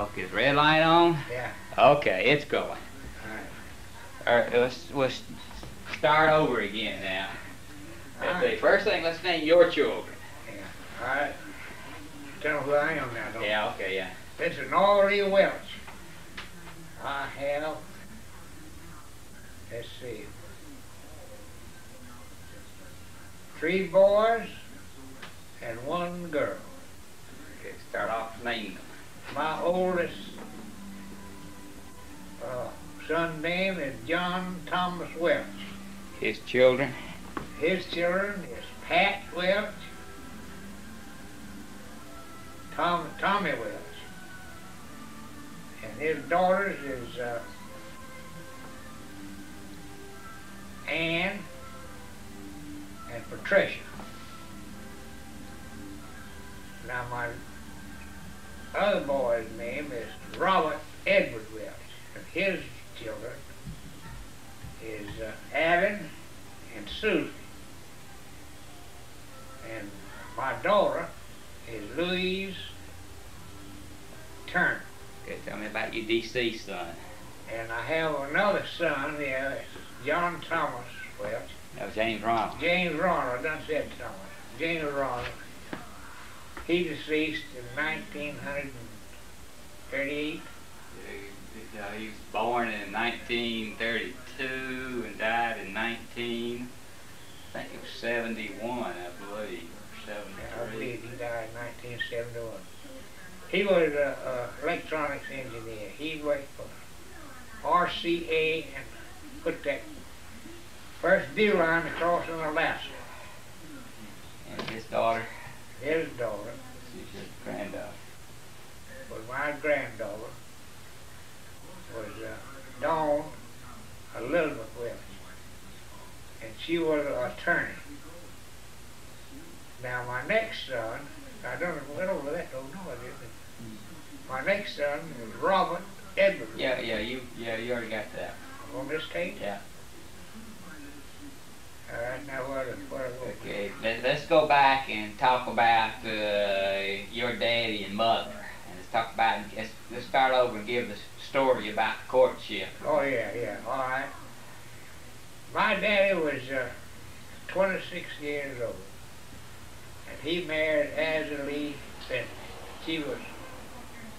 Okay, is red light on? Yeah. Okay, it's going. All right. All right, let's start over again now. All The right. first thing, let's name your children. Yeah. All right. Tell them who I am now, don't you? Yeah, okay, yeah. This is Norvia Welch. I have, let's see, 3 boys and 1 girl. Okay, start off naming them. My oldest son's name is John Thomas Welch. His children. His children is Pat Welch, Tommy Welch, and his daughters is Ann and Patricia. Now my other boy's name is Robert Edward Welch, and his children is Alan and Susie. And my daughter is Louise Turner. Okay, tell me about your deceased son. And I have another son, yeah, it's John Thomas Welch. No, James Ronald. James Ronald, I done said Thomas. James Ronald. He deceased in 1938. He was born in 1932 and died in I think it was 71, I believe, or I 73. believe he died in 1971. He was an electronics engineer. He worked for RCA and put that first dew line across in Alaska. And his daughter, His daughter she's his granddaughter. was my granddaughter, was Dawn Elizabeth Welch, and she was an attorney. Now my next son, I don't know, went over that, don't know, I didn't. My next son was Robert Edward. Yeah, you already got that. On this tape? Yeah. All right, now where to go? Okay, let's go back and talk about your daddy and mother. And let's start over and give the story about the courtship. Oh, yeah, all right. My daddy was 26 years old, and he married Lee Welch. She was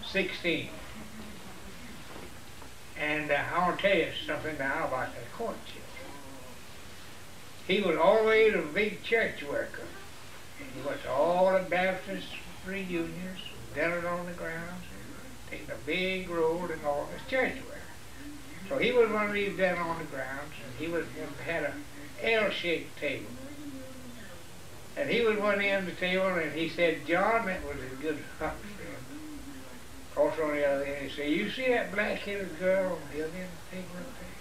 16. And I want to tell you something now about the courtship. He was always a big church worker. He went to all the Baptist reunions, gathered on the grounds, taking a big role in all his church work. So he was one of these down on the grounds, and he had a L-shaped table. And he was one end of the table, and he said, John, that was a good hunting friend. Also on the other end, he said, you see that black-headed girl on the other end of the table up there?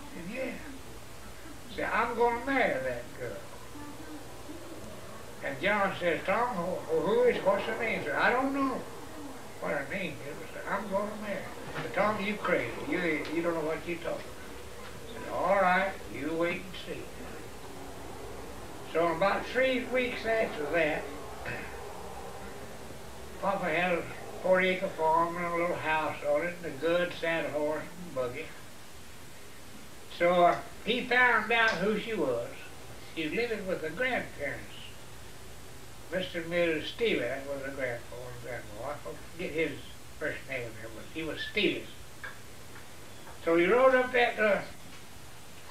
I said, yeah. He said, I'm going to marry that girl. And John says, Tom, what's her name? He said, I don't know what her name is. I said, I'm going to marry her. I said, Tom, you crazy. You don't know what you're talking about. I said, all right, you wait and see. So about 3 weeks after that, Papa had a 40-acre farm and a little house on it and a good saddle horse and buggy. So he found out who she was. She was living with her grandparents. Mr. and Mrs. Steele, that was her grandfather and grandma. I forget his first name there, but he was Steele's. So he rode up that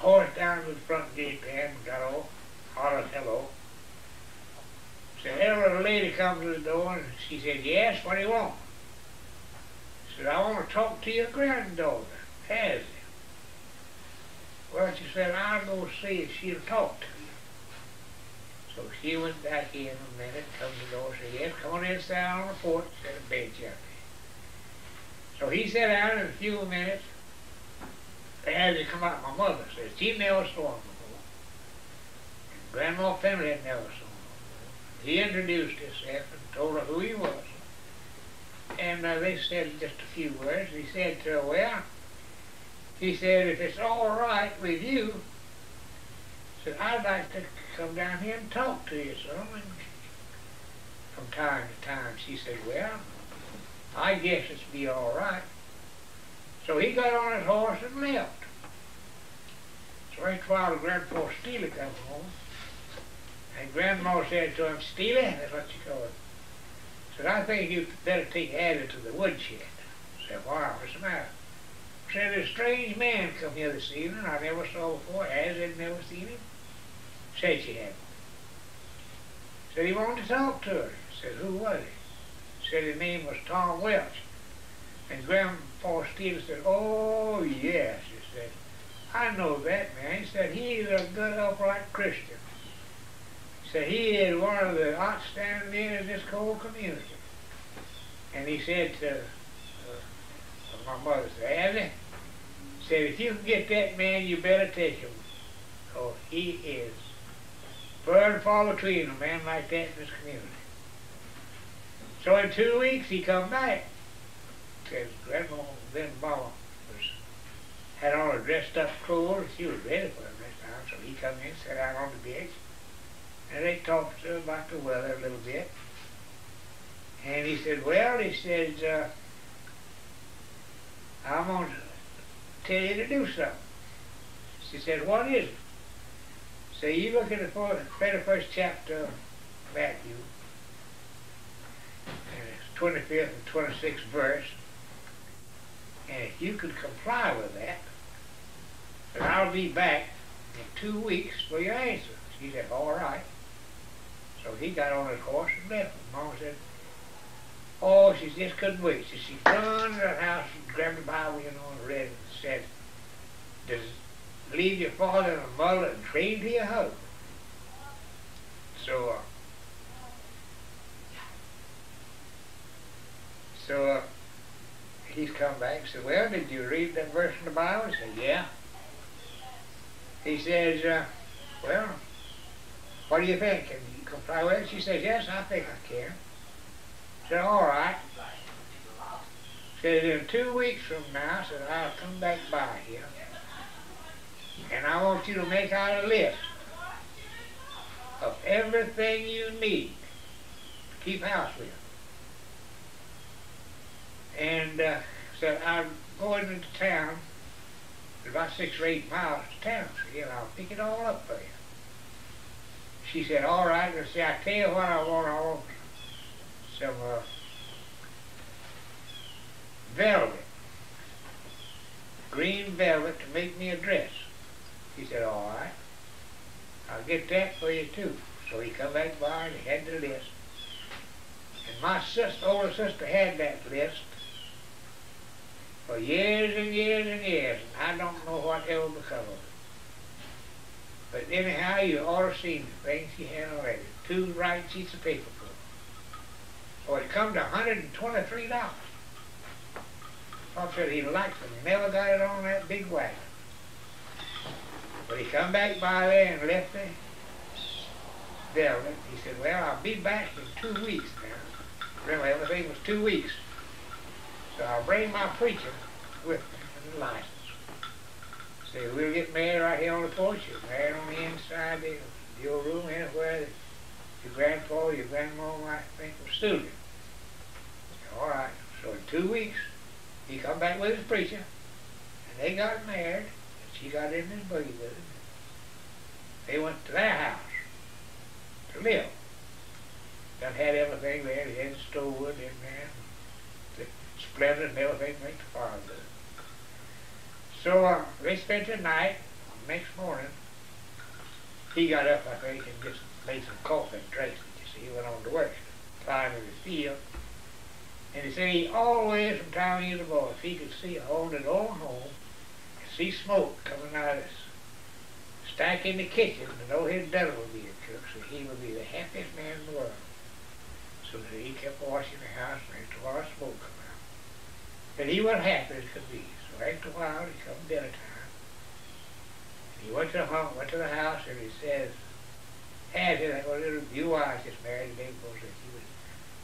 horse down to the front gate there and got off, hollered hello. Said, hello, a lady comes to the door and she said, yes, what do you want? Said, I want to talk to your granddaughter, Hazzie. Well, she said, I'll go see if she'll talk to you. So she went back in a minute, come to the door, said, yes, come on inside on the porch, set a bed chair there. So he sat down in a few minutes. Hazzie come out, my mother said, she never saw him before. And Grandma Finley had never saw him before. He introduced himself and told her who he was. And they said just a few words. He said to her, well, he said, if it's all right with you, he said, I'd like to come down here and talk to you, son. And from time to time, she said, well, I guess it's be all right. So he got on his horse and left. So after a while, Grandpa Steely come home. And Grandma said to him, Steely, that's what you call it. Said, I think you better take Addie to the woodshed. Said, why? What's the matter? Said, a strange man come here this evening I never saw before. Addie had never seen him. Said she hadn't. Said he wanted to talk to her. Said, who was he? Said his name was Tom Welch. And Grandpa Steele said, oh, yes. He said, I know that man. He said, he's a good, upright Christian. He said, he is one of the outstanding men in this whole community. And he said to my mother, said, Addie, said, if you can get that man, you better take him. Because he is far and far between a man like that in this community. So in 2 weeks, he come back. Because Grandma, then Mama, had on her dressed up clothes. She was ready for him this time. So he come in, sat down on the bench. And they talked to her about the weather a little bit. And he said, well, he says, I'm going to tell you to do something. She said, what is it? So you look at the very first chapter of Matthew, and it's 25th and 26th verse. And if you could comply with that, then I'll be back in 2 weeks for your answer. She said, all right. So he got on his horse and left. And Mama said, oh, she just couldn't wait. So she run to the house and grabbed the Bible, and read it and said, does leave your father and mother and cling to your husband. So he's come back and said, well, did you read that verse in the Bible? He said, yeah. He says, well, what do you think? Can you comply with it? She says, yes, I think I can. He said, all right. Said, in 2 weeks from now, said, I'll come back by here. And I want you to make out a list of everything you need to keep house with. And said, I'm going into town. It's about 6 or 8 miles to town. So, I'll pick it all up for you. She said, all right. And I tell you what I want some velvet, green velvet to make me a dress. He said, all right, I'll get that for you too. So he come back by and he had the list. And my older sister had that list for years and years and years, and I don't know what ever become of it. But anyhow, you ought to see the things she had already. 2 right sheets of paper for her. So it come to $123. Pop said he liked them. He never got it on that big wagon. But he come back by there and left the velvet. He said, well, I'll be back in 2 weeks now. Remember, everything was 2 weeks. So I'll bring my preacher with me and the license. Say, we'll get married right here on the porch. You're married on the inside of your room, anywhere that your grandpa or your grandma might think was suited. All right. So in 2 weeks, he come back with his preacher, and they got married. She got in his buggy with him. They went to their house to live. Done had everything there. They had the stove in there, the splinters and everything to make the fire good. So they spent the night. Next morning, he got up, I think, and just made some coffee and drank it. You see, he went on to work, plowing in the field. And he said he always, from time he was a boy, if he could see a hole in his own home, see smoke coming out of this stack in the kitchen, to know his dinner would be cooked, so he would be the happiest man in the world. So he kept washing the house, and after a while smoke come out. But he was happy as could be. So after a while, he come dinner time. And he went to the house, and he says, Addie, that little blue eyes just married today, because he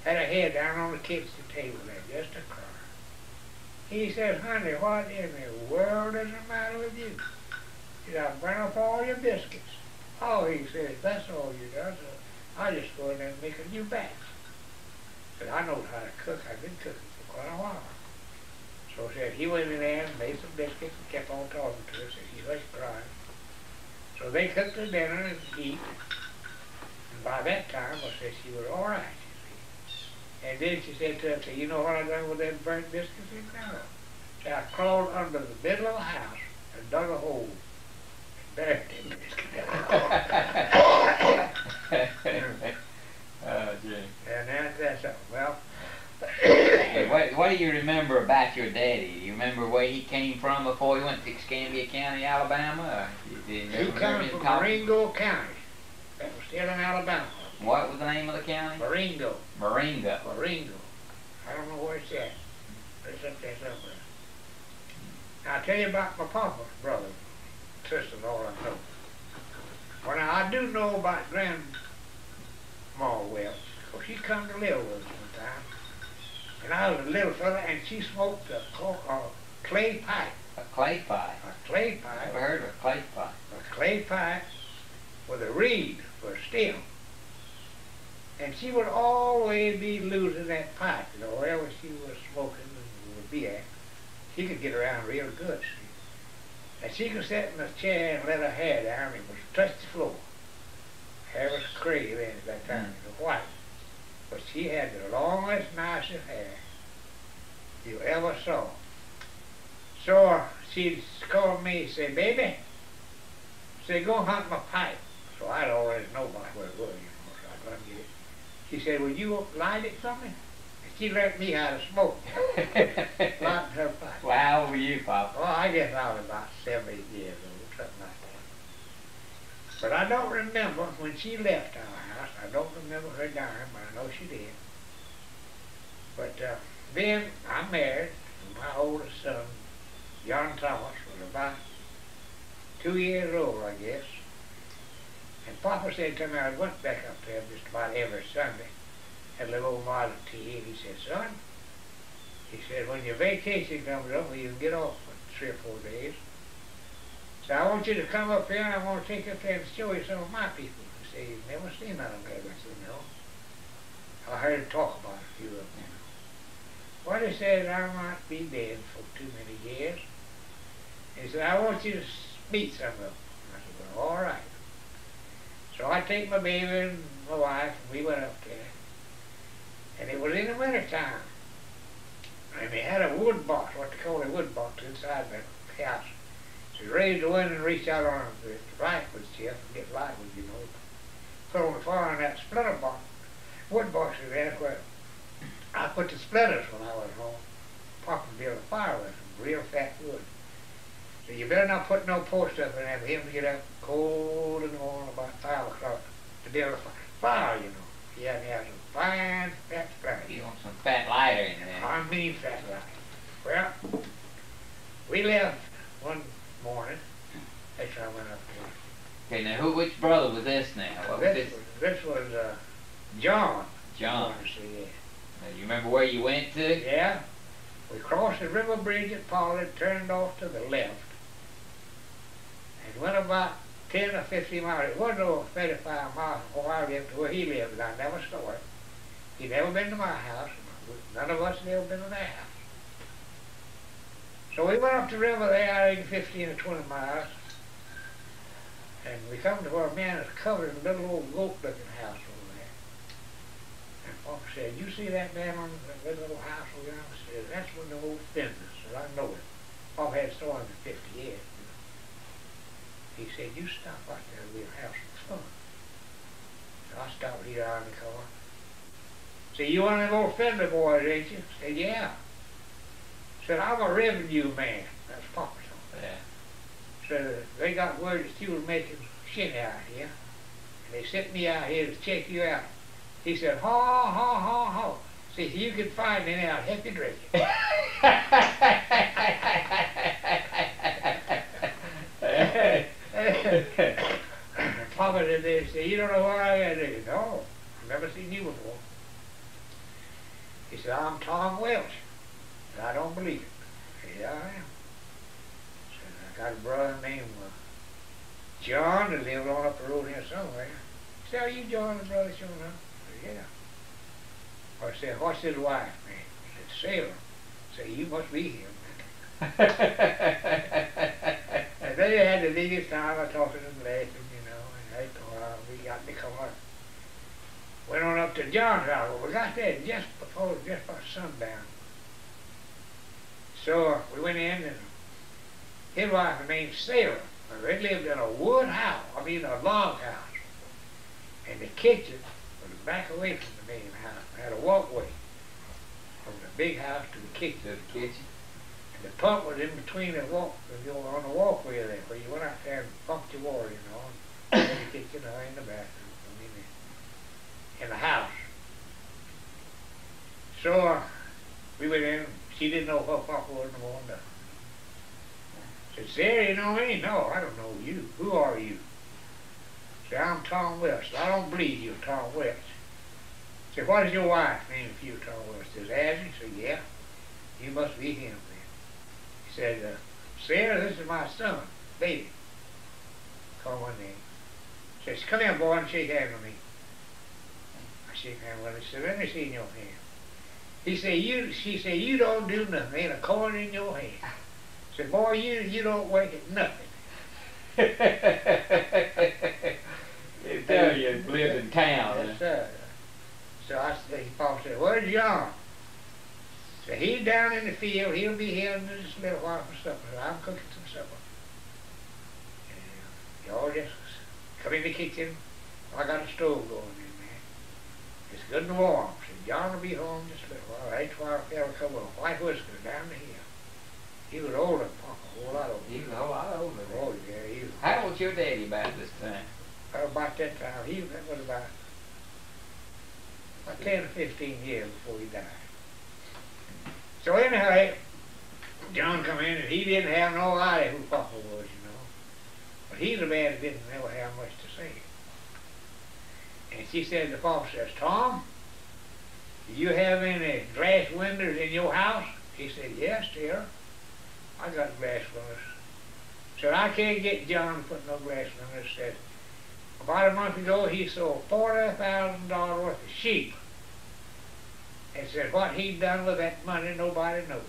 had her head down on the kitchen table there, just a crying. He says, honey, what in the world is the matter with you? He said, I burn up all your biscuits. Oh, he says, that's all you got. So I just go in there and make a new batch. He said, I know how to cook. I've been cooking for quite a while. So said he went in there and made some biscuits and kept on talking to her. Said she was crying. So they cooked her dinner and eat. And by that time, I said she was all right. You see. And then she said to us, you know what I done with them burnt biscuits? I said, no. So I crawled under the middle of the house and dug a hole and buried them biscuits. Oh, gee. And that's all. Well, Hey, what do you remember about your daddy? Do you remember where he came from before he went to Escambia County, Alabama? Or you he come from Marengo County. That was still in Alabama. What was the name of the county? Marengo. Marengo. Marengo. I don't know where it's at. But it's up there somewhere. Now, I'll tell you about my papa's brother, sister, and all I know. Well, now, I do know about Grandma Welch, because she come to live with us one time. And I was a little fella, and she smoked a clay pipe. A clay pipe? A clay pipe. Never heard of a clay pipe. A clay pipe with a reed for a stem. And she would always be losing that pipe, you know, wherever she was smoking and would be at. She could get around real good, see. And she could sit in a chair and let her hair down and it would touch the floor. Hair was crazy then at that time, it was white. But she had the longest, nicest hair you ever saw. So she'd call me and say, baby, say, go hunt my pipe. So I'd already know by where it was, you know, so I'd run and get it. She said, will you light it for me? And she learned me how to smoke. Lighting her pipe. Well, how old were you, Papa? Well, I guess I was about 7, 8 years old, something like that. But I don't remember when she left our house. I don't remember her dying, but I know she did. But then I married, and my oldest son, John Thomas, was about 2 years old, I guess. And Papa said to me, I went back up there just about every Sunday, had a little old Model T, and he said, son, he said, when your vacation comes up, well, you can get off for 3 or 4 days. So I want you to come up here, and I want to take you up there and show you some of my people. He said, you've never seen none of them. I said, no. I heard him talk about a few of them. Well, he said, I might be dead for too many years. He said, I want you to meet some of them. I said, well, all right. So I take my baby and my wife, and we went up there. And it was in the wintertime. And they had a wood box, what they call a wood box, inside the house. So you raised the window and reached out on the rifle shelf and get light with, you know. Put on the fire in that splitter box, wood box is there where I put the splitters when I was home. Papa built a fire with some real fat wood. So you better not put no post up in there for him to get up cold in the morning about 5 o'clock to build a fire, you know. He had to have some fine fat splitters. You want some fat lighter in there. I mean fat lighter. Well, we left one morning. That's how I went up there. Okay, now which brother was this now? What was this? This was John. John. See, yeah. Now, you remember where you went to? Yeah. We crossed the river bridge at Pollard, turned off to the left, and went about 10 or 15 miles. It wasn't over 35 miles before I lived to where he lived, and I never saw it. He'd never been to my house. None of us had ever been to their house. So we went up the river there, I think 15 or 20 miles, and we come to where a man is covered in a little old goat-looking house over there. And Papa said, you see that man on that little house over there? I said, that's one of the old fences. I said, I know it. Papa had stolen it for 50 years. He said, you stop right there, it'll be a house of fun. So I stopped here out in the car. Said, you one of them old Fender boys, ain't you? I said, yeah. Said, I'm a revenue man. That's Papa told me. Yeah. Said, they got word that you was making shit out here. And they sent me out here to check you out. He said, ha, ha, ha, ha. See, if you can find any, I'll help you drink it. Papa did this. Said, you don't know what I got to do. No, I've never seen you before. He said, I'm Tom Welch. And I don't believe it. Yeah, I am. Said, I got a brother named John that lived on up the road here somewhere. He said, are you John's brother showing up? I said, yeah. I said, what's his wife name? He said, sailor. Say, you must be him. And they had the biggest time. I talked to them laughing, you know, and after a while we got in the car. Went on up to John's house. Well, we got there just before sundown. So we went in, and his wife named Sarah. They lived in a wood house, a log house. And the kitchen was back away from the main house. It had a walkway from the big house to the kitchen. And the pump was in between the on the walkway there, where you went out there and pumped your water, you know, in the kitchen or in the bathroom, in the house. So we went in. She didn't know what Papa was in the morning. Said, Sarah, you know me? No, I don't know you. Who are you? Said, I'm Tom Welch. I don't believe you're Tom Welch. Said, what is your wife's name if you're Tom Welch? Says, Ashley. Said, yeah. You must be him then. He said, Sarah, this is my son, baby. Call my name. Says, come here, boy, and shake hands with me. I shake hands with him. He said, let me see in your hand. She said, you don't do nothing. Ain't a coin in your hand. I said, boy, you don't work at nothing. You tell you lived in town. Yes, sir. So I said, Papa said, where's John? So he's down in the field. He'll be here in just a little while for supper. So I'm cooking some supper. And y'all just come in the kitchen. I got a stove going in there. It's good and warm. So John will be home just a little while. That's why I fell a couple of white whiskers down the hill. He was older than Papa, a whole lot older. He was a whole lot older. Oh, yeah, he was. How old was your daddy about this time? About that time. That was about 10 or 15 years before he died. So anyhow, John come in and he didn't have no idea who Papa was, you know. But he's a man that didn't ever have much to say. And she said to Papa, says, Tom, do you have any glass windows in your house? He said, yes, dear. I got glass windows. Said, I can't get John to put no glass windows. Said, about a month ago he sold $40,000 worth of sheep. And said, what he'd done with that money, nobody knows.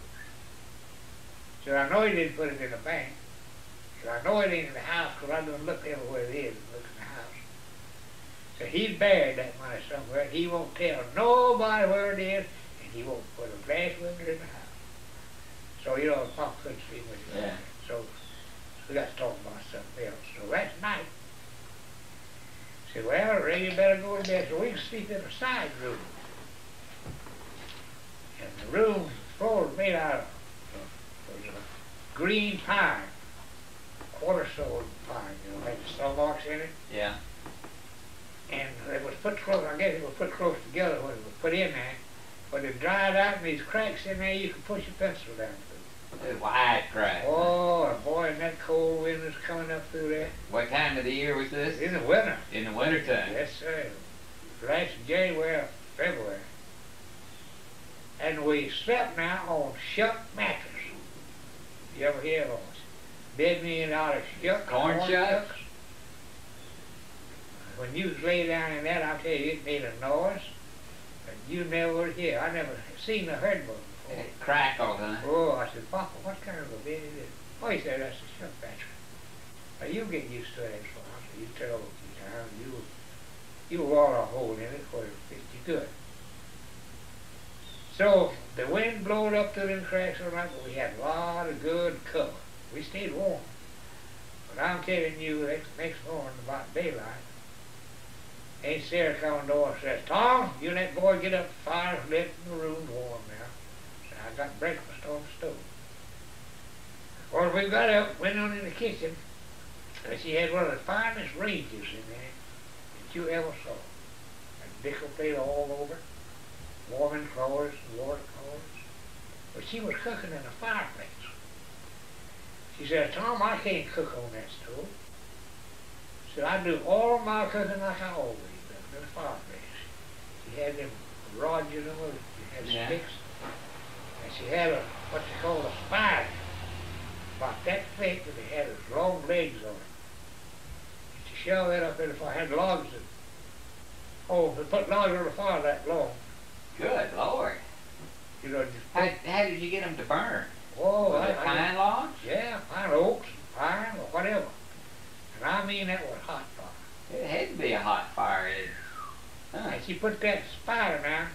Said, I know he didn't put it in the bank. Said, I know it ain't in the house because I done looked everywhere it is and looked in the house. Said, he's buried that money somewhere and he won't tell nobody where it is and he won't put a glass window in the house. So, you know, Papa couldn't see what he was. So we got to talk about something else. So that night, said, well, Ray, you better go to bed so we can sleep in a side room. And the room, the floor was made out of green pine, quarter-soled pine, you know, had the star marks in it. Yeah. And it was put close, I guess it was put close together when it was put in there. But it dried out and these cracks in there, you could push your pencil down through. Wide crack. Oh, and boy, and that cold wind was coming up through there. What time of the year was this? In the winter. In the wintertime. Yes, sir. Last January or February. And we slept now on shuck mattress. You ever hear of those? Bed made out of shuck. Corn shucks? When you lay down in that, I'll tell you, it made a noise. And you never would hear. I never seen or heard one before. It crackled, huh? Oh, I said, Papa, what kind of a bed is it? Oh, he said, that's a shuck mattress. Now, you'll get used to it, so I said, you tell old time, you water a hole in it where it fits you good. So the wind blowed up through them cracks all right, but we had a lot of good cover. We stayed warm. But I'm telling you, next morning about daylight, Aunt Sarah come on the door and says, Tom, you and that boy get up, the fire's lit and the room's warm now. So I got breakfast on the stove. Well, we got up, went on in the kitchen, and she had one of the finest ranges in there that you ever saw. And nickel plate all over, warming clothes, water clothes. But she was cooking in a fireplace. She said, Tom, I can't cook on that stove. She said, I do all my cooking like I always do, in the fireplace. She had them rods, you know, she had sticks. And she had what they call a spider, about that thick, but they had its long legs on it. And she shoved that up in the fire, had logs in it. Oh, they put logs on the fire that long. Good Lord. You know, just How did you get them to burn? oh, Was it pine logs? yeah, pine oaks, pine or whatever. And I mean that was hot fire. It had to be a hot fire. Huh. And she put that spider now.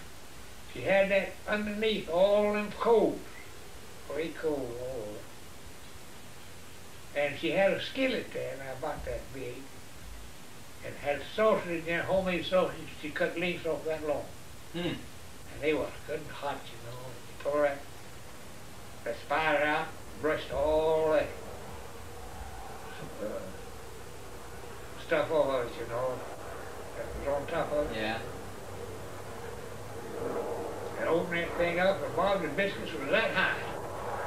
She had that underneath all them coals. Great coals all over. And she had a skillet there, now about that big. And had sausage in there, homemade sausage. She cut links off that long. Hmm. And they was good and hot, you know. She tore that spider out, brushed all that stuff over it, you know, that was on top of it. Yeah. And opened that thing up, and Bob's and biscuits was that high.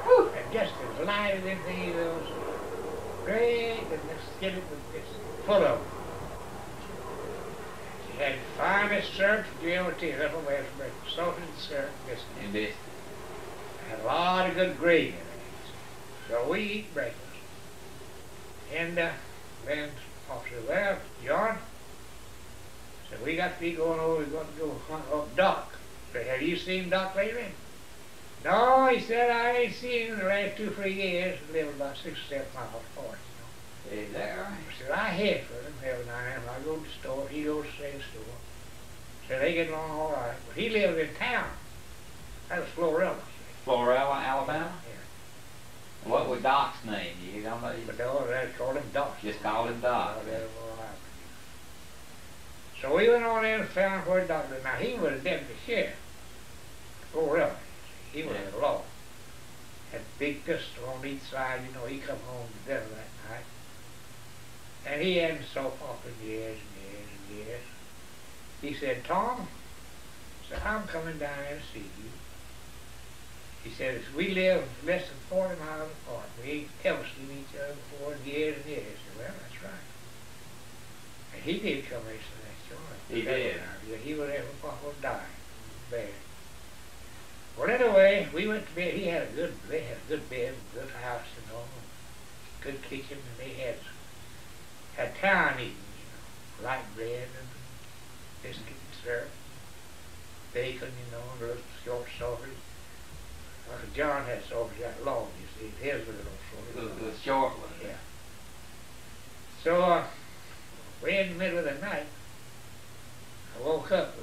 Whew. And just as light as anything else. Great, and the skillet was just full of them. She had the finest syrup you ever taste. That's what we had for breakfast. Sausage and syrup and biscuits. And biscuits. And a lot of good gravy in it. So we eat breakfast. And then Officer said, well, John, so we got to be going over, we got to go hunt up Doc. Said, have you seen Doc lately? No, he said, I ain't seen him in the last 2 or 3 years. He lived about 6 or 7 miles apart, you know. Is that right? I said, I head for him every now and then. I go to the store, he goes to the same store. So they get along all right. But he lived in town. That was Florella. Florella, Alabama? Yeah. What was Doc's name? You don't know? But no, they called him Doc. Just called him Doc. Oh, that was all right. So we went on in and found where Doc was. Now he was a deputy sheriff. Florella. He was in law. Had a big pistol on each side, you know, he come home to dinner that night. And he hadn't soap off in years and years and years. He said, Tom, I'm coming down there to see you. He said, we live less than 40 miles apart. We ain't ever seen each other before in years and years. I said, well, that's right. And he did come here to that story. He did? Yeah, he was there when Papa died. Bad. Well, anyway, we went to bed. They had a good bed, good house and all, good kitchen, and they had town eating, you know, light bread and biscuit and syrup, bacon, you know, and a little short sausage. John had sausage that long, you see. His was a little short. The short one. Yeah. So, way in the middle of the night, I woke up.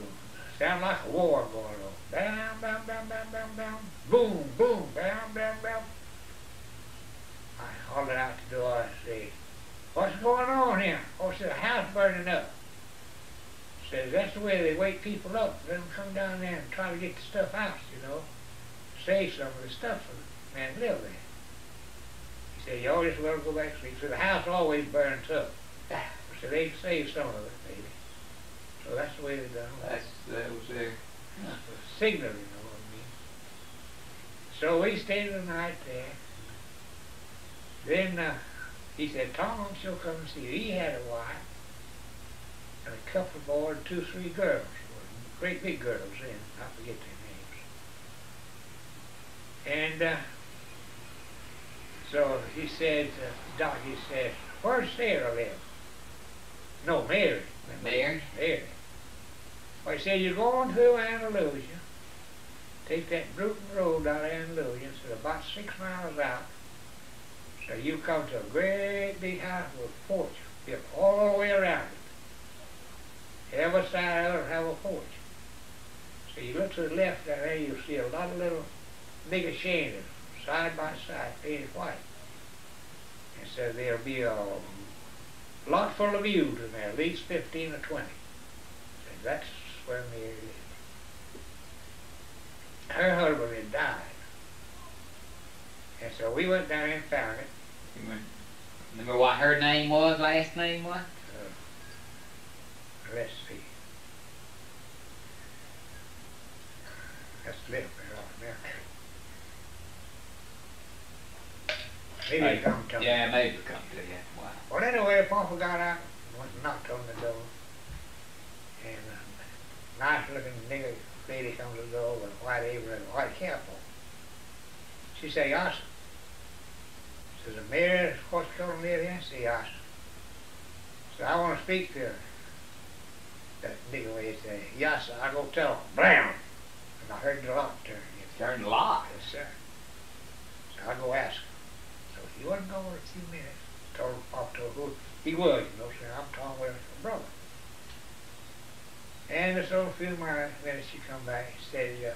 Sounded like a war going on. Bam, bam, bam, bam, bam, bam. Boom, boom, bam, bam, bam. I hollered out the door. I said, what's going on here? Oh, said, a house burning up. Says, that's the way they wake people up. Let them come down there and try to get the stuff out, you know. Save some of the stuff for the man who lived there. He said, you always want to go back to sleep. So the house always burns up. So they save some of it, maybe. So that's the way they done it. That was their Signal, you know what I mean. So we stayed the night there. Then he said, Tom, she'll come and see you. He had a wife and a couple of boys, 2 or 3 girls. Great big girls then. I forget their names. And so he said, Doc, he said, where's Sarah live? No, Mary. Mary? Mary. Well, he said, you're going to Andalusia. Take that Bruton Road out of Andalusia. It's about 6 miles out. So you come to a great big house with a porch built all the way around it. Every side of it will have a porch. So you look to the left down there, you'll see a lot of little bigger shanties, side by side, painted white. And so there'll be a lot full of ewes in there, at least 15 or 20. So that's where Mary lived. Her husband had died. And so we went down there and found it. Remember what her name was, last name was? Let's see. That's a little bit off now. Maybe it'll come to me. Yeah, maybe it'll come to you. Wow. Well, anyway, Papa got out and went and knocked on the door. And a nice looking nigger lady comes to the door with a white apron and a white cap on. She said, Yasser. Says, Mary, what's going to live here? I said, Yasser. So I want to speak to her. That nigger lady said, Yasser, I go tell her. Blam! And I heard the lock turn. Turned a lot. Yes, sir. So I go ask him. So he wasn't gone for a few minutes. Told Pop told who he was, you know, said, I'm Tom Welch's brother. And so a few minutes she come back and said,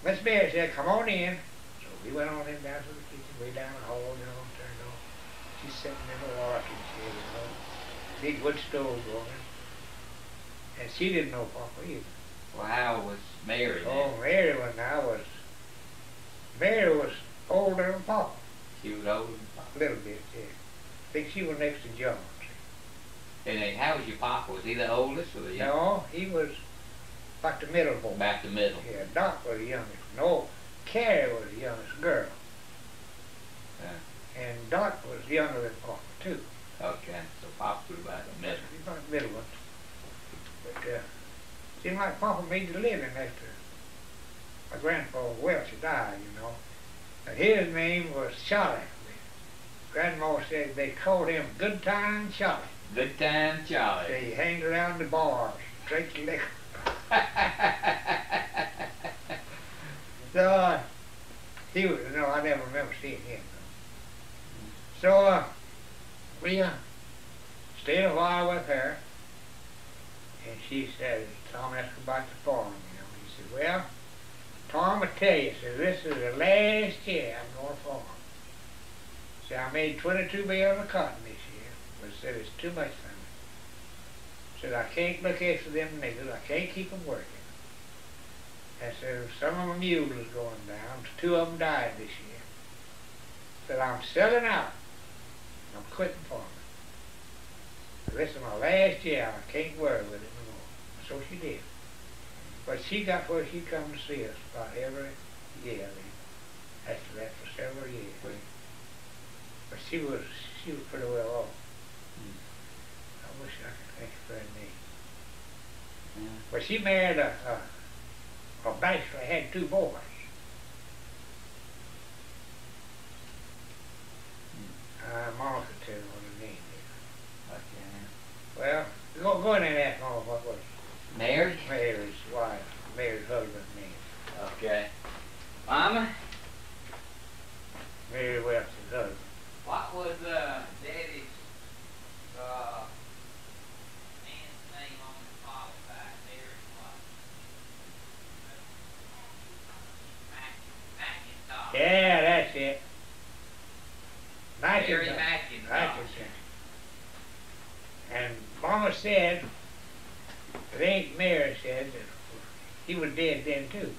Miss Mary said, come on in. So we went on in down to the kitchen, way down the hall, you know, turned on. She's sitting in the washing shed, you know, big wood stove going. And she didn't know Papa either. Well, how was Mary then? Oh, Mary was older than Papa. She was older than Papa. A little bit, yeah. I think she was next to John. And then, how was your Papa? Was he the oldest or the youngest? No, he was about the middle boy. About the middle. Yeah, Doc was the youngest. No, Carrie was the youngest girl. And Doc was younger than Papa, too. Okay, so Papa was about the middle. About the middle one. But seemed like Papa made the living after my grandpa Welch died, you know. And his name was Charlie. Grandma said they called him Good Time Charlie. Good Time Charlie. He hanged around the bars, drank the liquor. So he was, no, I never remember seeing him. So we stayed a while with her, and she said, Tom asked about the farm, you know. He said, well, Tom, I tell you, said, this is the last year I'm going to farm. Said, I made 22 bales of cotton this year, but said it's too much for me. Said, I can't look after them niggers, I can't keep them working. And said, some of my mules is going down, 2 of them died this year. Said, I'm selling out. I'm quitting farming. This is my last year, I can't worry with it no more. So she did. But she got where she come to see us about every year then. After that for several years. But she was pretty well off. I wish I could think of her name. Yeah. But she married a bachelor, had 2 boys. Monica tell me what her name is. Okay. Well, go in there and ask Mama what was Mary? Mary's wife, Mary's husband's name. Okay. Mama? Mary Welch's husband. What was Daddy's man's name on the qualified? Mary's wife? McIntosh. Yeah, that's it. Mary McIntosh. McIntosh. And Mama said, it ain't Mary said, that he was dead then too.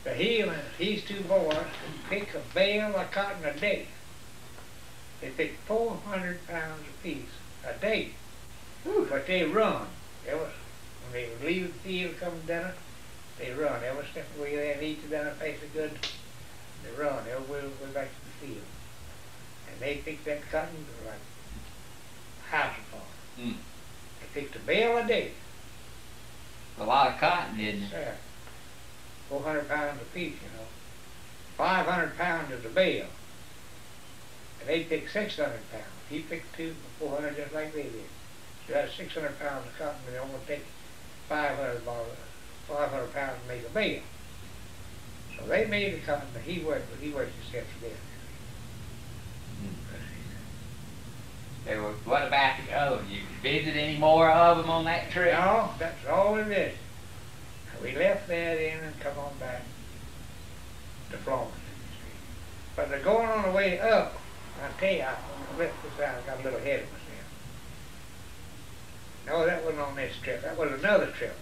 But he and his 2 boys could pick a bale of cotton a day. They picked 400 pounds apiece a day. Whew. But they run. When they would leave the field come to dinner, they run. They would step away there and eat the dinner, face it good. They run. They would go back to the field. And they picked that cotton like house upon. Mm. They picked a bale a day. A lot of cotton, isn't it? Sir, 400 pounds apiece, you know. 500 pounds is a bale. And they picked 600 pounds. He picked 400 just like they did. So that's 600 pounds of cotton, but they only take 500 pounds to make a bale. So they made the cotton, but he worked himself to death. They were, what about the other? You visit any more of them on that trip? No, that's all it is. We left that in and come on back to Florence. But they're going on the way up. I tell you, I left this out, I got a little ahead of myself. No, that wasn't on this trip. That was another trip.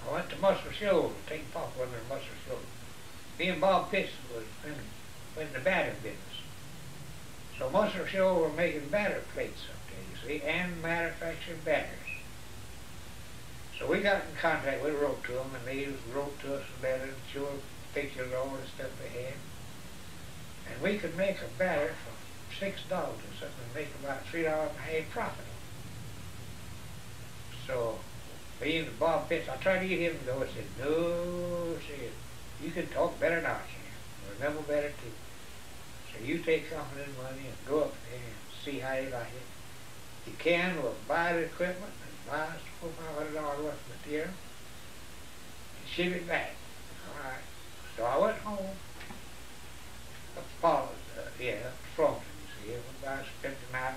I went to Muscle Shoals, take Papa with me to Muscle Shoals. Me and Bob Pitts was in the battery business. So Muscle Shoals were making battery plates up there, you see, and manufacturing batteries. So we got in contact, we wrote to them, and they wrote to us a letter and showed pictures of all the stuff they had. And we could make a battery for $6 or something, and make about $3.50 profit. So me and Bob Pitts, I tried to get him to go, and said, no, said, you can talk better than I can, remember better too. So you take company money and go up there and see how you like it. You can, we'll buy the equipment and buy us $400 or $500 worth of material and ship it back. All right. So I went home. Up Paula's, yeah, up to Florence, you see. I went down and spent the night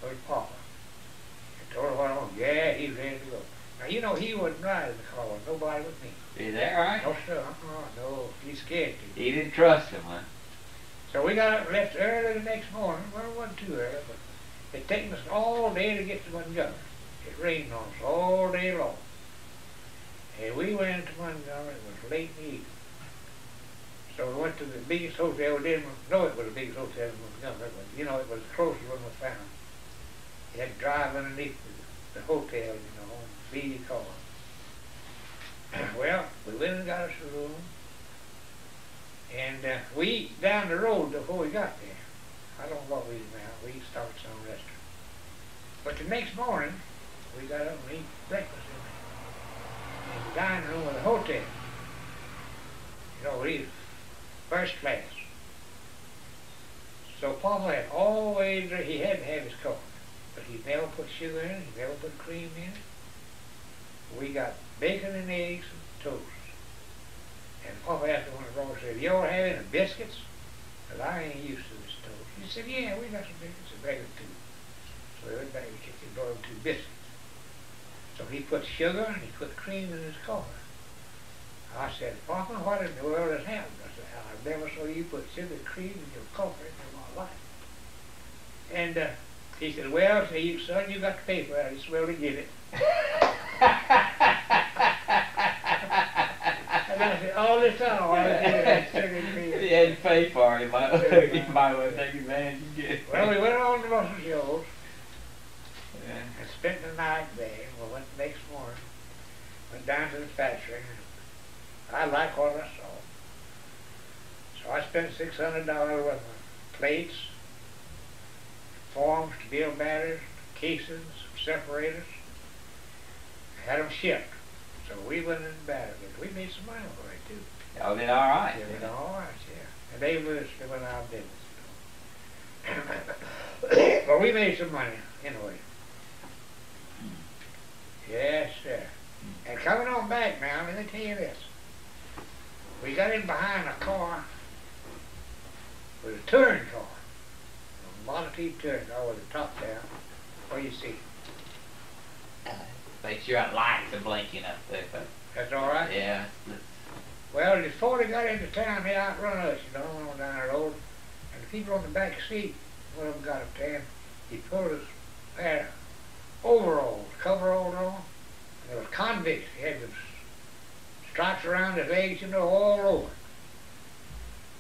with Paula. I told her what I wanted. Yeah, he's ready to go. Now, you know, he wouldn't ride in the car with nobody with me. Is that right? No, sir. No, he's scared to. He didn't trust him, huh? So we got up and left early the next morning. Well, it wasn't too early, but it taken us all day to get to Montgomery. It rained on us all day long. And we went to Montgomery. It was late in the evening. So we went to the biggest hotel. We didn't know it was the biggest hotel in Montgomery, but, you know, it was the closest one we found. You had to drive underneath the hotel, you know, and feed your car. Well, we went and got us a room. And we eat down the road before we got there. I don't know what we did now. We stopped at some restaurant. But the next morning, we got up and ate breakfast in the dining room of the hotel. You know, we was first class. So Papa had always, he had to have his coffee. But he never put sugar in it, he never put cream in it. We got bacon and eggs and toast. And Papa asked one of the boys, said, "You all have any biscuits?" Because I ain't used to this toast. He said, "Yeah, we got some biscuits and bag of 2." So we went back to the kitchen and brought him 2 biscuits. So he put sugar and he put cream in his coffee. I said, "Papa, what in the world has happened?" I said, "I never saw you put sugar and cream in your coffee in my life." And he said, "Well, son, you got the paper out. It's well to get it." And I said, all this time, all I did was sugar and cream. He had to pay for it. He might want to take advantage and get it. Well, we went on to Russell Shoals Yeah. and spent the night there. We went the next morning, went down to the factory. I liked what I saw. So I spent $600 worth of plates, forms to build batteries, cases, separators. I had them shipped. So we went in the battery. We made some money for it too. Y'all did all right. Yeah, we did all right, yeah. And they was went out of business. But we made some money anyway. Yes, sir. And coming on back now, let me tell you this. We got in behind a car. It was a touring car. A Model T touring car with the top down. What do you see? Make sure that lights are blinking up there. But That's all right? yeah. Well, before they got into town, they outrun us, you know, on down the road. And the people on the back seat, one of them got up there, and he pulled his pair of overalls, coveralls on. And there was convicts. He had the stripes around his legs, you know, all over.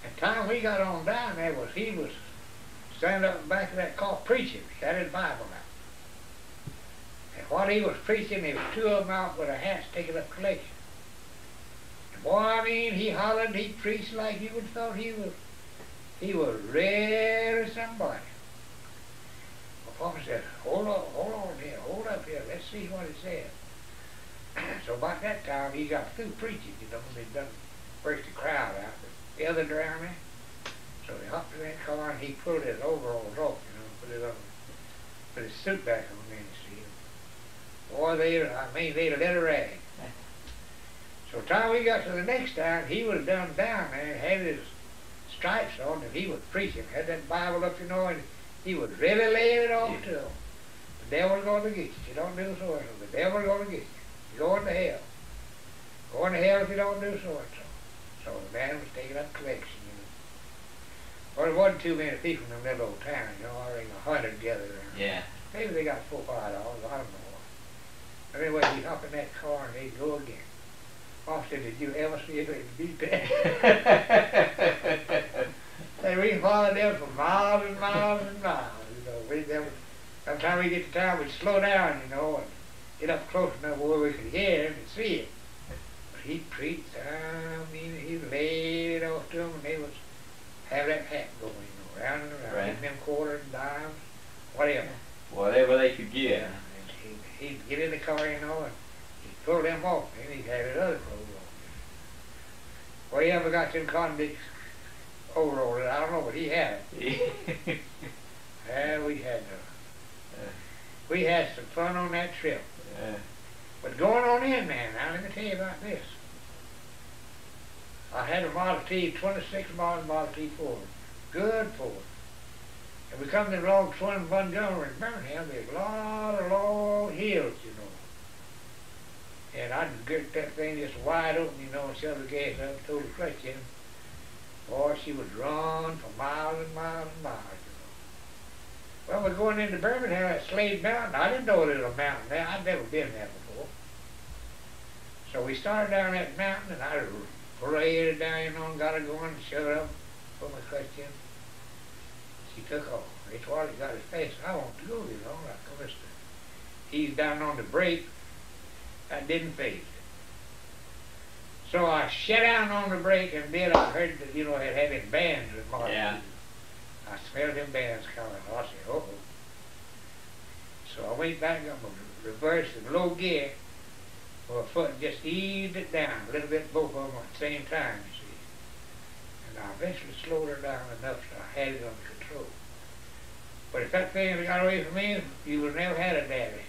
And the time we got on down there he was standing up in the back of that car preaching. He had his Bible out. And while he was preaching, there was 2 of them out with their hats taking up collection. And boy, I mean, he hollered and he preached like you would have thought he was really somebody. Well, Papa said, hold on here, hold up here, let's see what it says. So about that time, he got through preaching, you know, they'd done burst the crowd out, but the other drowned there. So he hopped in that car and he pulled his overalls off, you know, put his suit back on there, you see. Boy, they let her rag. So time we got to the next town, he was done down there and had his stripes on, and he was preaching, had that Bible up, you know, and he was really laying it off to them. The devil's going to get you. You don't do so and so. The devil's going to get you. You're going to hell. Going to hell if you don't do so and so. So the man was taking up collection, you know. Well, there wasn't too many people in the middle of town, you know, I think 100 gathered around. Yeah. Maybe they got $4 or $5, I don't know. But anyway, he hopped in that car and they'd go again. Boss said, "Did you ever see anybody beat that?" And we followed them for miles and miles and miles. You know, sometimes we get to town, we'd slow down, you know, and get up close enough where we could hear him and see him. But he preached, I mean, he laid it off to them, and they would have that hat going, you know, round and around, getting them quarters and dimes, whatever. Whatever they could get. Yeah. And he'd get in the car, you know, and he'd pull them off, and he'd have his other clothes on. Well, he ever got them convicts overalls, I don't know, but he had it. Yeah, we had some fun on that trip. But going on in, man, now let me tell you about this. I had a Model T, 26 Model T Ford. Good Ford. And we come to the long Twin Montgomery in Birmingham, there's a lot of long hills, you know. And I'd get that thing just wide open, you know, and shove the gas up, throw the clutch in. Boy, she would run for miles and miles and miles, you know. Well, we're going into Birmingham at Slade Mountain. I didn't know there was a mountain there. I'd never been there before. So we started down that mountain, and I paraded down, you know, and got her going, shut up, put my clutch in. She took off. It's while he got his face. I want to go, you know. I must ease down on the brake. That didn't phase. So I shut down on the brake, and then I heard that, you know, it had them bands with Martin. Yeah. I smelled them bands coming. I said, uh-oh. So I went back up and reversed in low gear. Well, foot just eased it down a little bit, both of them at the same time, you see. And I eventually slowed her down enough so I had it under control. But if that thing had got away from me, you would have never had a daddy.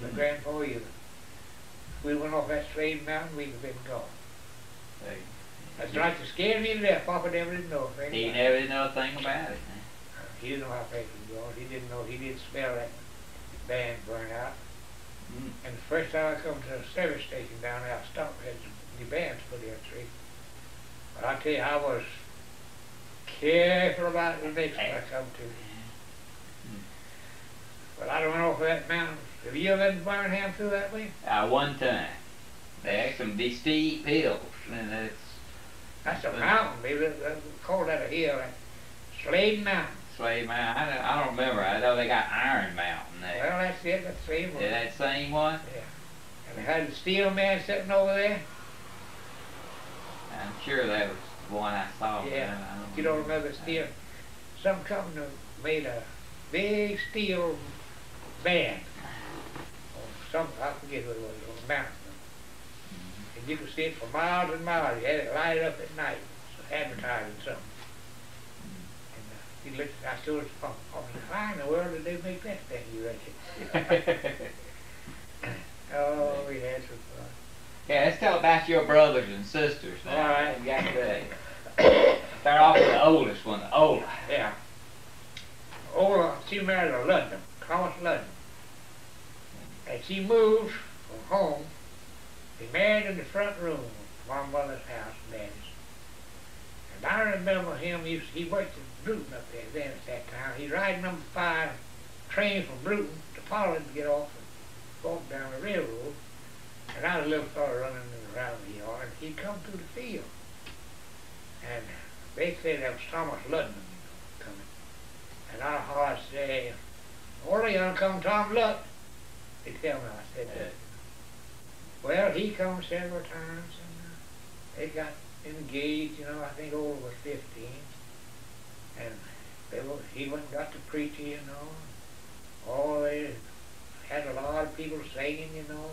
No grandpa either. If we went off that Slade Mountain, we'd have been gone. That's like to scare me to death. Papa never did know a thing. He never did know a thing about it. He didn't know how fast it was going. He didn't know. He didn't smell that band burn out. And the first time I come to a service station down there, I stopped and had some new bands put in, see. But I tell you, I was careful about the next one I come to. But I don't know if that mountain, have you ever been to Birmingham through that way? One time. There's some big steep hills, and that's a mountain, baby. They call that a hill. Slade Mountain. Slade Mountain. I don't remember. I know they got Iron Mountain there. Well, that's it. That's the same one. Yeah, that same one? Yeah. And they had the steel man sitting over there. I'm sure that was the one I saw. Yeah. You don't remember steel? Some company made a big steel band. Or I forget what it was, on a mountain. And you could see it for miles and miles. You had it lighted up at night, so advertising something. And he looked, I saw it from, how in the world did they make that thing, you reckon? Oh, we had some fun. Yeah, let's tell about your brothers and sisters now. All right. We got to start off with the oldest one, Ola. Yeah. Ola, she married a London, Thomas London. And she moved from home. They married in the front room of my mother's house, Daddy's. And I remember him, he worked in Bruton up there then at that time. He'd ride number 5 train from Bruton to Pollard to get off and walk down the railroad. And I was a little fellow running around the yard, and he'd come through the field. And they said that was Thomas London, you know, coming. And I hollered, say, "Order, you come Tom Luck." They tell me I said that. Well, he come several times, and they got engaged, you know. I think Ola was 15. And he went and got to preaching, you know. Oh, they had a lot of people singing, you know.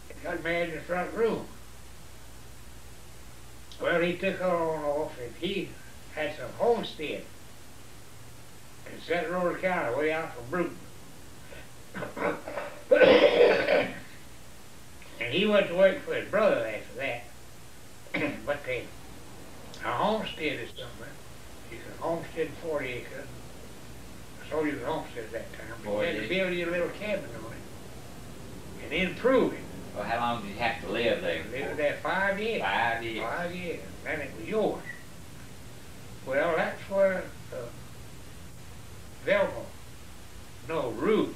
They got married in the front room. Well, he took her on off, and he had some homestead in Central Road County, way out from Bruton. And he went to work for his brother after that. But a homestead is something. You can homestead 40 acres. So you could homestead at that time. But you had to build your little cabin on it. And improve it. Well, how long did you have to live there? Lived there 5 years. 5 years. 5 years. Then it was yours. Well, that's where Velma, no, Ruth,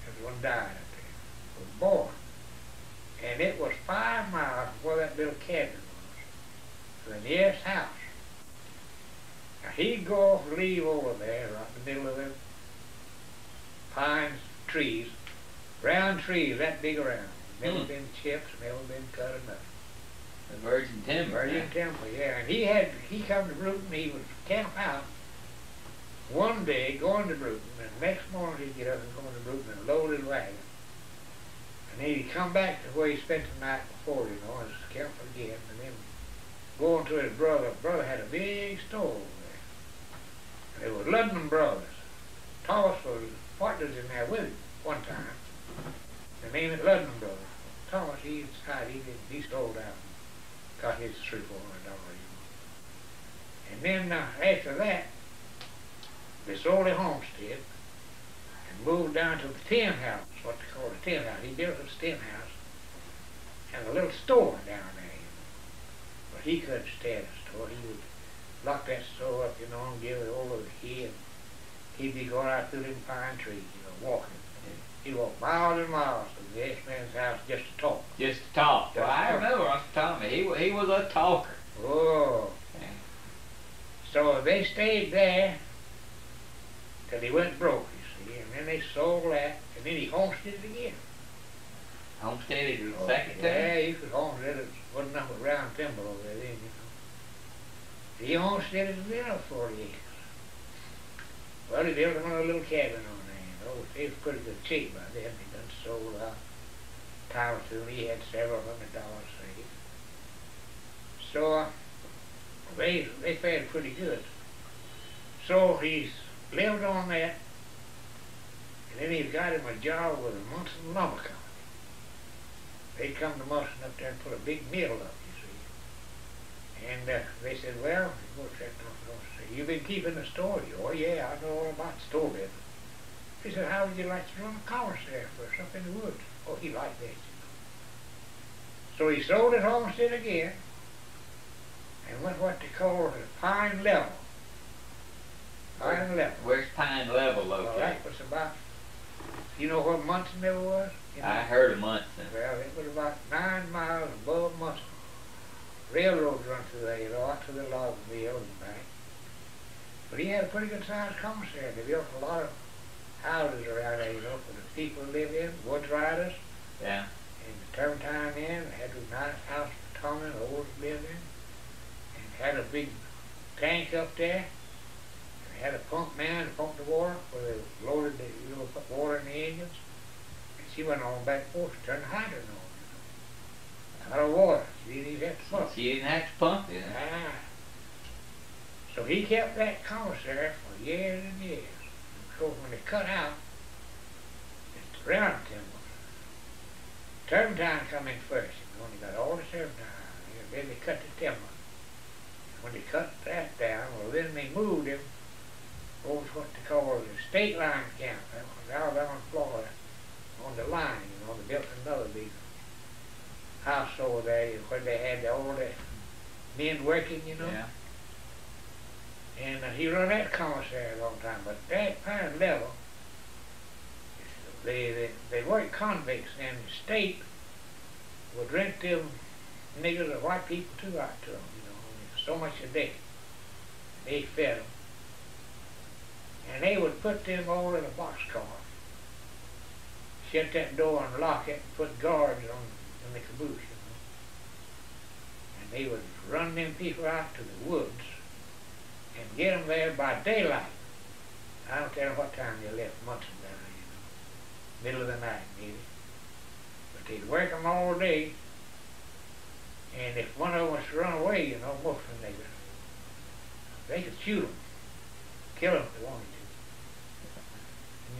is one died up there, was born. And it was 5 miles from where that little cabin was, to the nearest house. Now he'd go off and leave over there, right in the middle of them pines, trees, round trees that big around. Never been chipped, never been cut or nothing. The virgin timber. Virgin timber, yeah. And he come to Bruton, he would camp out one day going to Bruton, and the next morning he'd get up and go to Bruton and load his wagon. And then he'd come back to where he spent the night before, you know, and camp again, and then going to his brother. His brother had a big store over there. And they were London brothers. Thomas was partners in there with him one time. They named it London brothers. Thomas, he decided he sold out. got his $300-400. And then after that, they sold the homestead and moved down to the tin house, what they call the tin house. He built a tin house and a little store down there. But he couldn't stand the store. He would lock that store up, and give it over to the kid. He'd be going out through them pine trees, walking. He'd walk miles and miles to the next man's house just to talk. Just to talk. Well, I remember Uncle Tommy. He was a talker. Oh. Yeah. So they stayed there till he went broke, you see, and then they sold that, and then he homesteaded again. Homesteaded the second time? Yeah, he could homestead it. Wasn't nothing but round timber over there then, He homesteaded again over 40 acres. Well, he built another little cabin on there, It was pretty good shape by then. He done sold out time or two, and he had several $100 saved. So they fared pretty good. So he's lived on that, and then he's got him a job with a Munson Lumber Company. They come to Munson up there and put a big mill up, you see. And they said, well, you've been keeping the store? Oh, yeah, I know all about the store business. He said, how would you like to run a commissary for something in the woods? Oh, he liked that, So he sold his homestead again and went what they call the Pine Level. Pine Level. Where's Pine Level located? Well, that was about, you know what Munson Level was? I heard of Munson. Well, it was about 9 miles above Munson. Railroads run through there, out to the log mill and back. But he had a pretty good sized commissary. They built a lot of houses around there, for the people to live in, woods riders. Yeah. And the turpentine in, they had a nice house for Tommy and the old to live in. And had a big tank up there. And they had a pump man to pump the water, where they loaded the, put water in the engines. And she went on back porch and turned the hydrant on, Out of water. She didn't even have to pump. She didn't have to pump it. Ah. So he kept that commissary for years and years. So when they cut out, it's round timber. Turpentine come in first, when they got all the turpentine, and then they cut the timber. And when they cut that down, well then they moved him over to what they call the state line camp. That was Alabama and Florida, on the line, they built another big house over there where they had all the men working, Yeah. And he run that commissary a long time, but that Pine Level, they weren't convicts, and the state would rent them niggers or white people too out to them, so much a day. They fed them. And they would put them all in a boxcar, shut that door and lock it, and put guards on the caboose, And they would run them people out to the woods and get them there by daylight. I don't care what time they left Munson down there, middle of the night maybe. But they'd work them all day, and if one of them was to run away, most of them they could shoot them, kill them if they wanted to.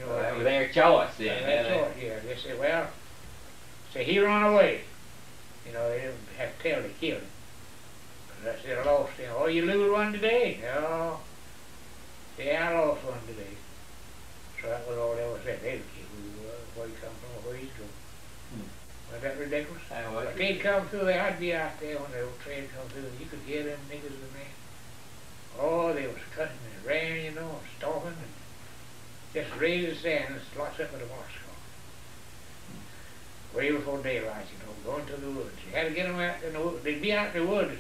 Well, that was their choice then. Their choice, yeah. They said, well, say he run away. They didn't have to tell they killed him. I said, I lost him. Oh, you lose one today? No. See, I lost one today. So that was all they ever said. They didn't care where he come from or where he's going. Wasn't that ridiculous? If they'd come through there, I'd be out there when the old train come through. You could hear them niggas in there. Oh, they was cutting and ran, and stalking, and just raising sand and lots up in the boxcar. Way before daylight, going to the woods. You had to get them out in the woods. They'd be out in the woods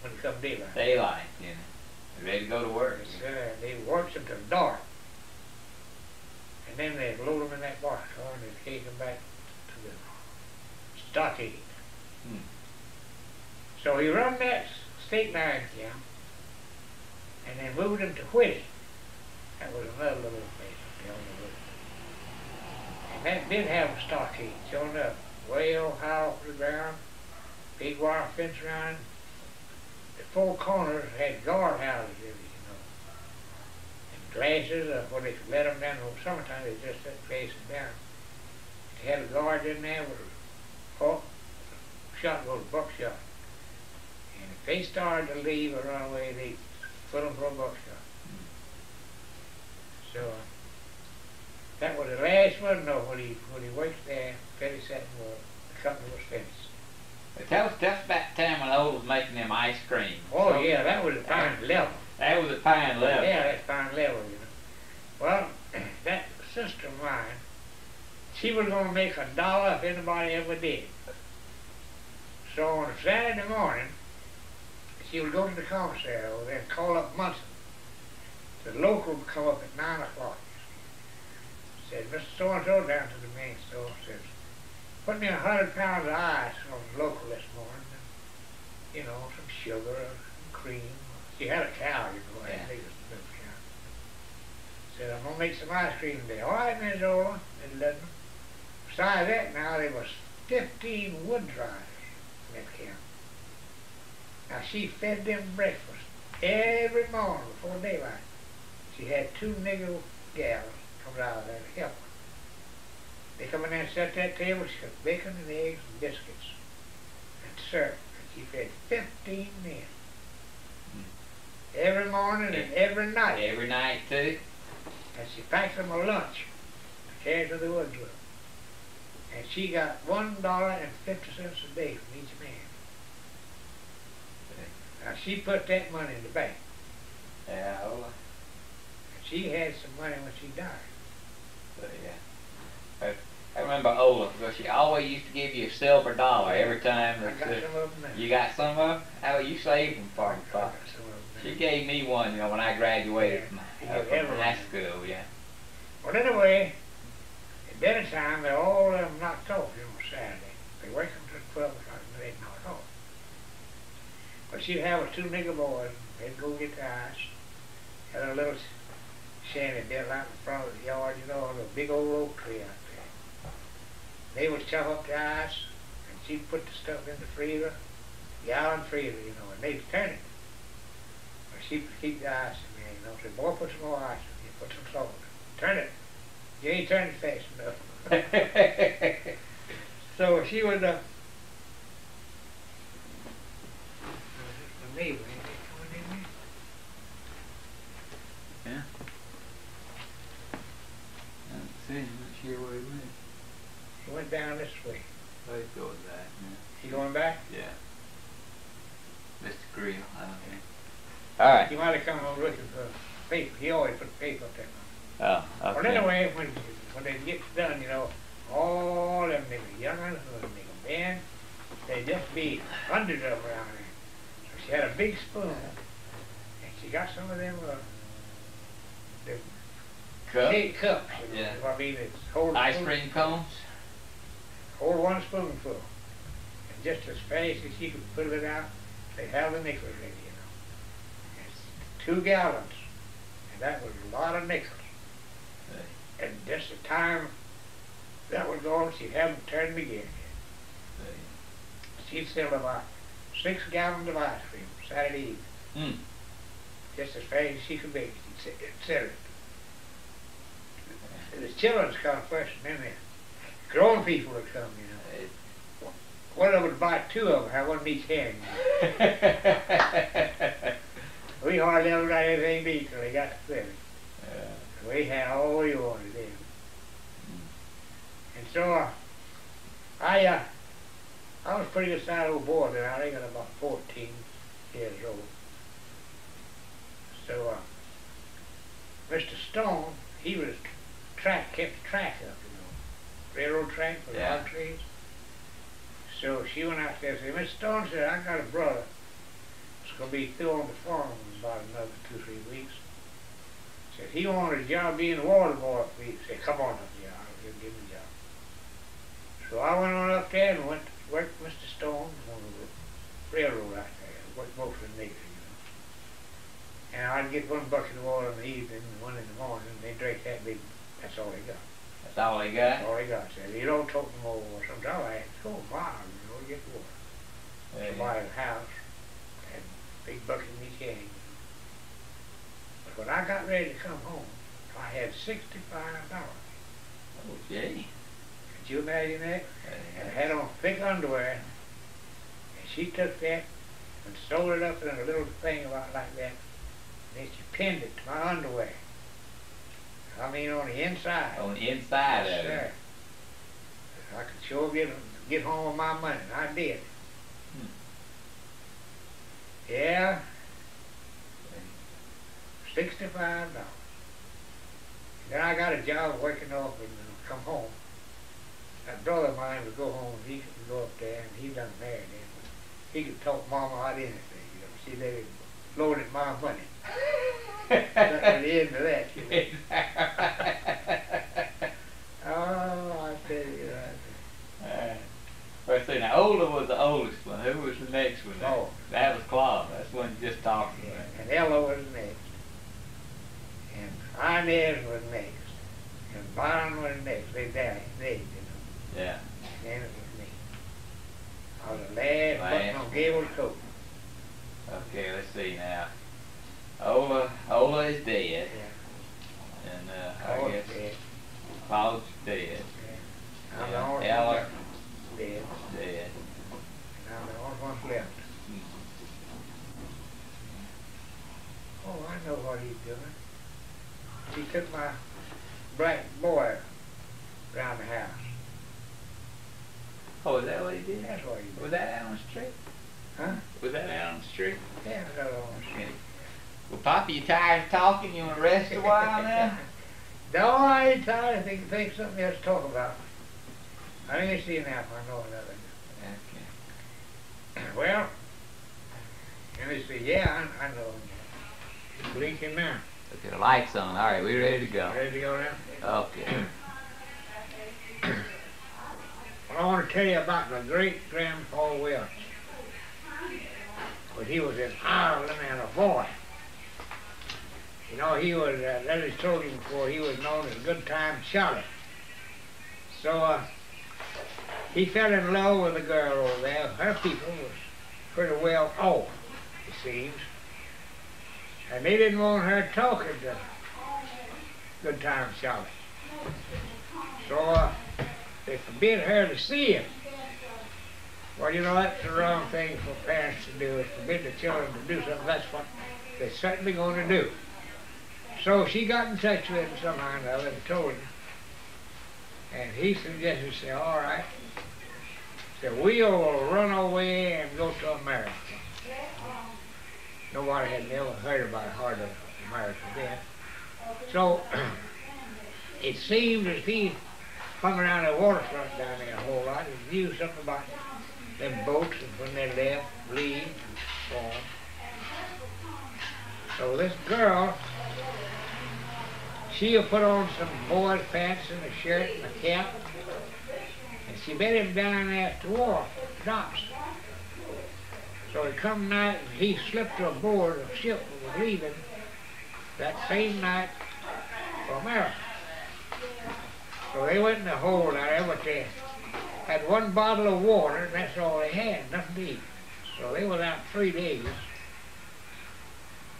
when it come daylight. Daylight, Ready to go to work. They worked until dark. And then they'd load them in that boxcar and they'd take them back to the stockade. So he run that state line camp and then moved them to Whitty. That was another little place up there on the woods. And that did have a stockade, sure enough. Way old high off the ground, big wire fence around. The four corners had guard houses in it, and glasses where they could let them down. In the summertime, they just let glasses down. They had a guard in there with a shot goes buckshot. And if they started to leave or run away, they put them for a bookstore. So that was the last one. No, when he worked there, Petty Satin was the company was finished. But that's about the time when Ola was making them ice cream. Oh so, yeah, that was a fine level. That was a fine level. Yeah, that's fine level, you know. Well, that sister of mine, she was going to make $1 if anybody ever did. So on a Saturday morning, she would go to the commissary over there and call up Munson. The local would come up at 9 o'clock. Said, Mr. So-and-so down to the main store, says, put me 100 pounds of ice on the local this morning. And, you know, some sugar, some cream. She had a cow, you know, I think it was a milk cow. Said, I'm going to make some ice cream today. All right, Miss Ola. And let them. Besides that, now there was 15 wood dryers in that camp. Now she fed them breakfast every morning before daylight. She had 2 nigger gals come out of there to help her. They come in there and set at that table. She got bacon and eggs and biscuits and syrup. And she fed 15 men. Every morning and every night. Every night too. And she packed them a lunch to carry to the wood club. And she got $1.50 a day from each man. Now she put that money in the bank. Yeah, Ola. And she had some money when she died. So, yeah. I remember Ola, because she always used to give you a silver dollar every time. I got some of them now. You got some of them? How you saved them for me, Pop? She gave me one, you know, when I graduated from high school, yeah. Well, anyway, at dinner time, they all of them knocked off, you know, Saturday. They wake them till 12 o'clock and they'd knock off. But she'd have her 2 nigger boys, they'd go get the ice. Had a little shanty built out in front of the yard, you know, a big old oak tree out there. They would chop up the ice, and she'd put the stuff in the freezer, gallon freezer, you know, and they'd turn it. She'd keep the ice in there, you know. Said, boy, put some more ice in here, put some salt in it. Turn it. You ain't turned it fast enough. So she would, my neighbor, ain't they coming in there? Yeah. I don't see him. Not sure where he went. He went down this way. Oh, he's going back, yeah. He going back? Yeah. Mr. Grill, I don't know. Alright. He might have come over looking for paper. He always put paper up there. Oh, okay. Well, anyway, when they get done, you know, all them niggas, young ones, nigga, men, they just be hundreds of them around there. So she had a big spoon, and she got some of them, the big cups. You know, Yeah. I mean, it's hold Ice cream cones? Hold 1 spoonful. And just as fast as she could put it out, they have the nickels ready, you know. It's 2 gallons, and that was a lot of nickels. And just the time that was going, she'd have them turned again. She'd sell about 6 gallons of ice cream Saturday evening. Just as fast as she could make it, she'd sell it. And the children's come first, and then the grown people would come, you know. One of them would buy 2 of them, have one in each hand. We hardly ever got anything to eat till they got to finish. We had all we wanted then. And so I was pretty good sized old boy then. I think I was about 14 years old. So Mr. Stone, he was kept the track up, you know. Railroad track for the hog trees. So she went out there and said, Mr. Stone said, I got a brother that's going to be through on the farm in about another 2 or 3 weeks. Said he wanted a job being a water boy for me. Said, come on up here, I'll give him a job. So I went on up there and went to work with Mr. Stone on the railroad out there. Worked most of the niggers, you know. And I'd get 1 bucket of water in the evening and 1 in the morning, and they drank that big. That's all they got. That's all they got? That's all they got. Said, you don't talk no more water. Sometimes I had to go miles, you know, to get water. Somebody's house, and big bucket in each hand. When I got ready to come home, I had $65. Oh, gee. Could you imagine that? And I had on thick underwear, and she took that and sewed it up in a little thing about like that. And then she pinned it to my underwear. I mean on the inside. On the inside Yes, of sir. it. I could sure get home with my money, and I did. Yeah. $65. Then I got a job working off and come home. That brother of mine would go home, he could go up there, and he done married him. He could talk Mama out anything, you know. She let him loaded my money. That's the end of that, you know. Oh, I tell you that. Well, see, now Ola was the oldest one. Who was the next one? Oh. That was Claude. That's the one you just talked Yeah, about. and Ella was next. And Inez was next. And Byron was next. They died, you know. Yeah. And it was me. I was the last button on Gable's coat. Okay, let's see now. Ola is dead. Yeah. And I I was guess dead. Claude's dead. Yeah. I'm the only one Ella left. Dead. dead. And I'm the only one left. Oh, I know what he's doing. He took my black boy around the house. Oh, is that what he did? That's what he did. Was that out on the street? Huh? Was that out on the street? Yeah, I don't know. Well, Papa, you tired of talking? You want to rest a while now? No, I ain't tired. I think something else to talk about. I ain't see now if I know another. Okay. Well, let me see. Yeah, I know. It's blinking now. Okay, the light's on. All right, we're ready to go. Ready to go now? Okay. Well, I want to tell you about my great-grandpa Welch. But he was in Ireland and a boy. You know, he was, as I told you before, he was known as Good Time Charlie. So, he fell in love with a girl over there. Her people was pretty well off, it seems. And they didn't want her talking to Good Time Charlie. So, they forbid her to see him. Well, you know, that's the wrong thing for parents to do, is forbid the children to do something. That's what they're certainly going to do. So she got in touch with him somehow or another and told him. And he suggested, say, all right. So we'll run away and go to America. Nobody had never heard about the heart of America then. So it seemed as he hung around the waterfront down there a whole lot and knew something about them boats and when they left, leave, and so on. So this girl, she'll put on some boy's pants and a shirt and a cap, and she met him down there at the wharf, docks. So he come night and he slipped aboard a ship that was leaving that same night for America. So they went in the hold out there, but they had one bottle of water, and that's all they had, nothing to eat. So they was out 3 days,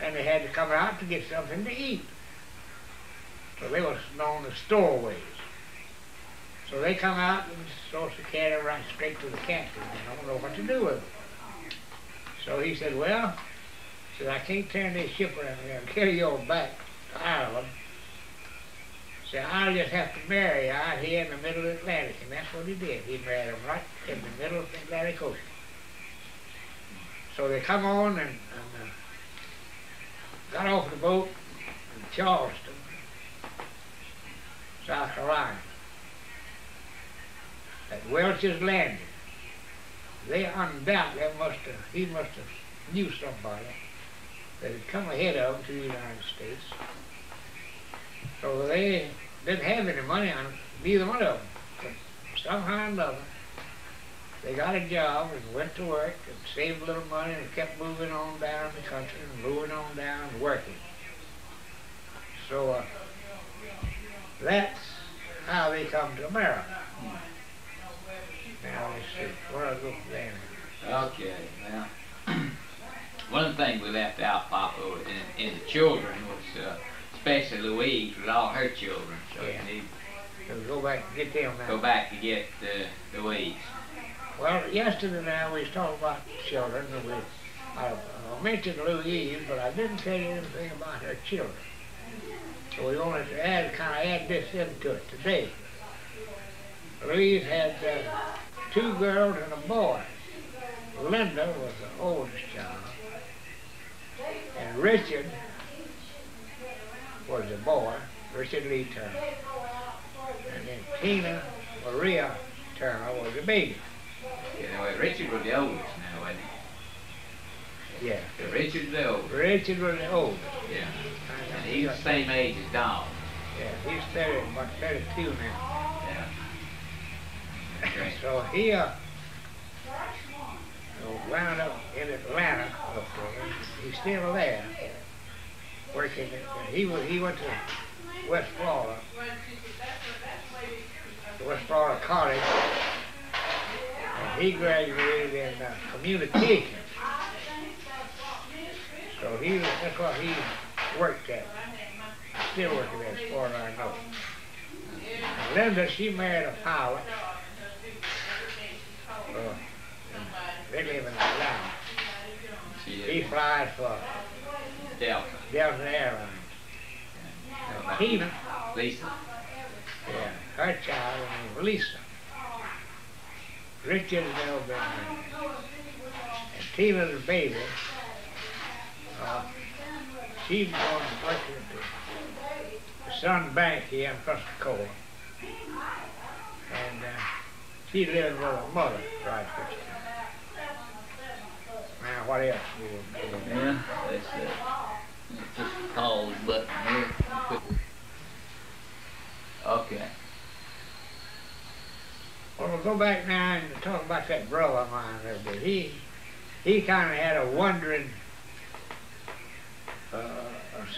and they had to come out to get something to eat. So they was known as stowaways. So they come out and supposed to carry them right straight to the captain. I don't know what to do with them. So he said, well, he said, I can't turn this ship around here and carry you all back to Ireland. So I'll just have to marry you out here in the middle of the Atlantic. And that's what he did. He married them right in the middle of the Atlantic Ocean. So they come on and got off the boat in Charleston, South Carolina. At Welch's landing. They undoubtedly he must have knew somebody that had come ahead of them to the United States. So they didn't have any money on neither one of them. But somehow or another, they got a job and went to work and saved a little money and kept moving on down the country and moving on down and working. So that's how they come to America. Now let's see, where I go from there? Okay, well, one of the things we left out, Papa, in the children was, especially Louise with all her children. So Yeah. you need So go back and get them now. to go back and get Louise. Well, yesterday now we was talking about children, and we I mentioned Louise, but I didn't tell you anything about her children. So we wanted to kind of add this into it today. Louise had 2 girls and a boy. Linda was the oldest child, and Richard was the boy, Richard Lee Turner. And then Tina Maria Turner was the baby. Yeah, well, Richard was the oldest now, wasn't he? Yeah. So Richard's the oldest. Richard was the oldest. Yeah. And he's the same age as Don. Yeah, he's 30, about 32 now. Yeah. Okay. So he wound up in Atlanta up there. He's still there, working. He went to West Florida College, and he graduated in communication. So that's what he worked at. Still working at, as far as I know. And Linda, she married a pilot. They live in Atlanta. He flies for Delta Airlines. Tina, Lisa. yeah, her child named Lisa. Richard has never been married. And Tina's baby, she's going to work at the Sun Bank here in Pensacola. And she's living with her mother right this time. Now, what else do you do? Yeah, that's just pause button here. Okay. Well, we'll go back now and talk about that brother of mine there, but he kind of had a wandering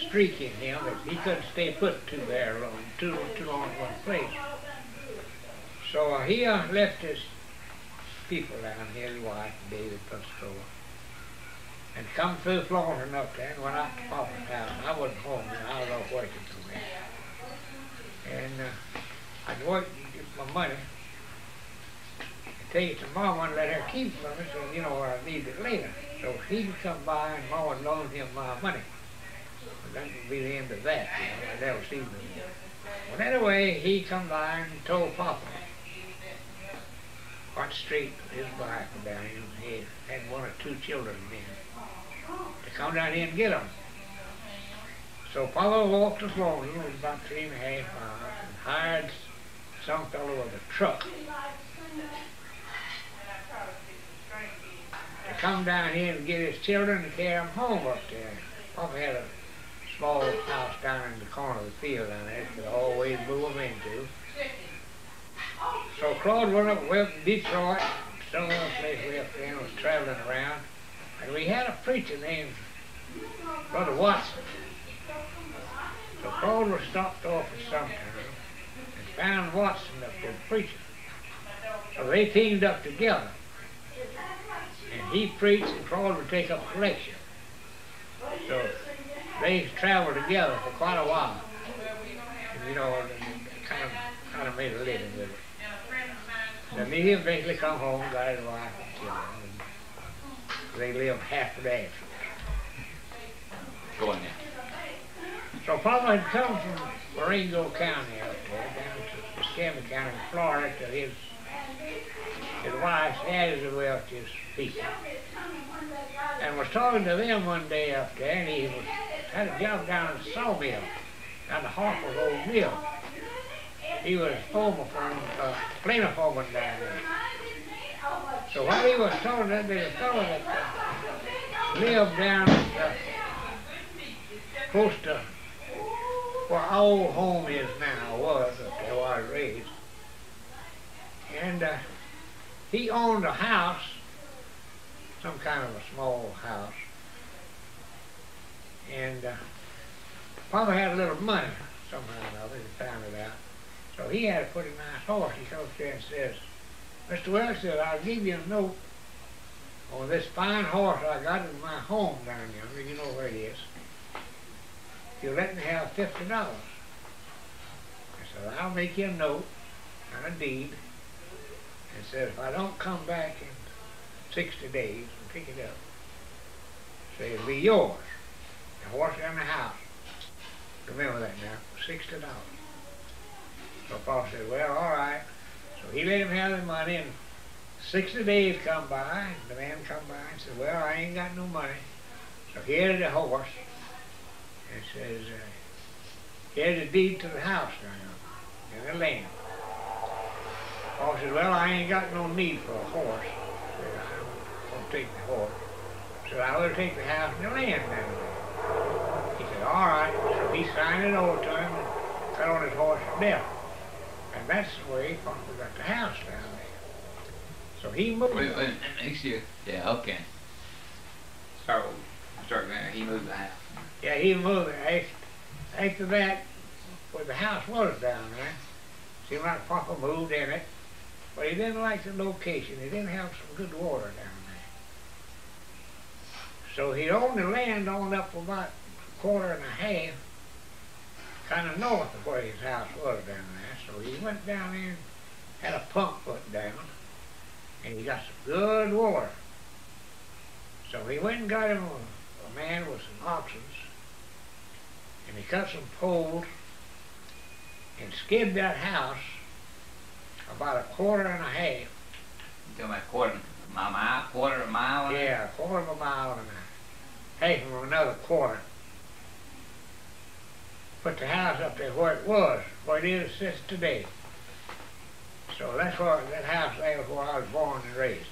streak in him that he couldn't stay put too long in one place. So he left his people down here, his wife, David Pensacola, and come through Florida up there and went out to Papa's house. I wasn't home then, I was off working somewhere. And I'd work and get my money and take it to Mama and let her keep it from me, so you know I need it later. So he'd come by and Mama would loan him my money. But that would be the end of that, you know, I never seen him. Well, anyway, he come by and told Papa what street his wife was down in. He had 1 or 2 children then, to come down here and get them. So Papa walked us along, it was about 3.5 miles, and hired some fellow with a truck to come down here and get his children and carry them home up there. Papa had a small house down in the corner of the field down there, he could always move them into. So Claude went up to Detroit, some other place way up there, and was traveling around, and we had a preacher named Brother Watson. So Claude was stopped off at some time and found Watson up there preaching. So they teamed up together, and he preached and Claude would take up collection. So they traveled together for quite a while, and you know, kind of made a living with it. Then he eventually come home, got his wife and children, and they lived happily after. Go on now. So Papa had come from Marengo County up there, down to Muscatine County, Florida, to his wife's Addis Welch's people. And was talking to them one day up there, and he had a job down at the sawmill, down the Harper's old mill. He was foreman, planer foreman down there. So while he was talking to the fellow that lived down close to where our old home is now, was up there where I was raised. And he owned a house, some kind of a small house. And Papa had a little money somehow or another, he found it out. So he had a pretty nice horse. He comes there and says, Mr. Welch said, I'll give you a note on this fine horse I got in my home down yonder. You know where it is. If you let me have $50. I said, I'll make you a note and a deed. And said, if I don't come back in 60 days and pick it up, So it'll be yours. The horse and the house. Remember that now, $60. So Pa said, well, all right. So he let him have the money, and 60 days come by, and the man come by and said, well, I ain't got no money. So here's the horse. And it says, here's the deed to the house now, and the land. Pa said, well, I ain't got no need for a horse. I said, I'm going to take the horse. So I will take the house and the land now. He said, all right. So he signed it over to him and got on his horse and left. And that's the way Papa got the house down there. So he moved. Wait, next year. Yeah, okay. Start there. He moved the house. Yeah, he moved it. After that, where the house was down there, seemed like Papa moved in it, but he didn't like the location. He didn't have some good water down there. So he owned the land on up about a quarter and a half, kind of north of where his house was down there. So he went down there and had a pump put down, and he got some good water. So he went and got him a man with some oxen, and he cut some poles and skid that house about a quarter and a half. You talking about quarter of a mile? Yeah, a quarter of a mile and a half of another quarter. Put the house up there where it was, where it is since today. So that's where that house there was where I was born and raised.